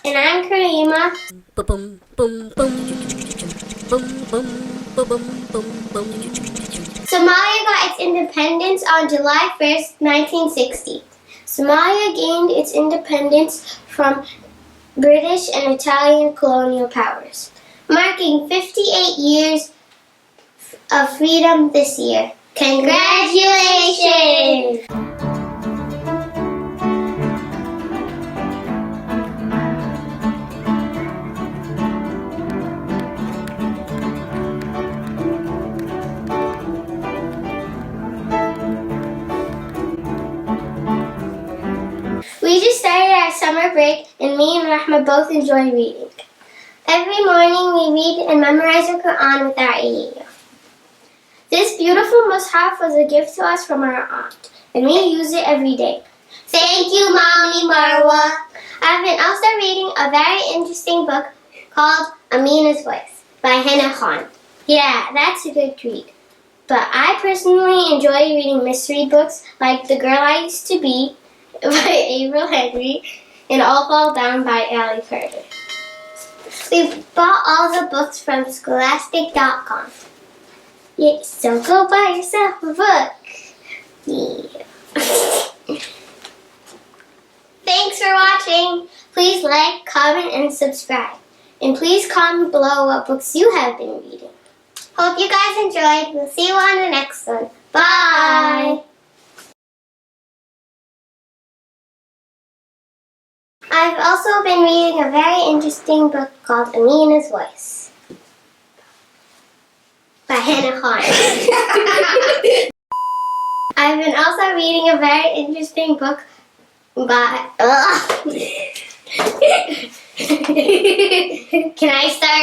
And I'm Karima. Somalia got its independence on July 1st, 1960. Somalia gained its independence from British and Italian colonial powers, marking 58 years of freedom this year. Congratulations! We just started our summer break, and me and Rahma both enjoy reading. Every morning we read and memorize the Quran with our ayah. This beautiful mushaf was a gift to us from our aunt, and we use it every day. Thank you, Mommy Marwa. I've been also reading a very interesting book called Amina's Voice by Hannah Khan. Yeah, that's a good read. But I personally enjoy reading mystery books like The Girl I Used to Be by Avril Henry and All Fall Down by Allie Carter. We bought all the books from scholastic.com. Yeah, so go buy yourself a book. Yeah. Thanks for watching. Please like, comment, and subscribe. And please comment below what books you have been reading. Hope you guys enjoyed. We'll see you on the next one. Bye! I've also been reading a very interesting book called Amina's Voice by Hannah Khan. I've been also reading a very interesting book by... Can I start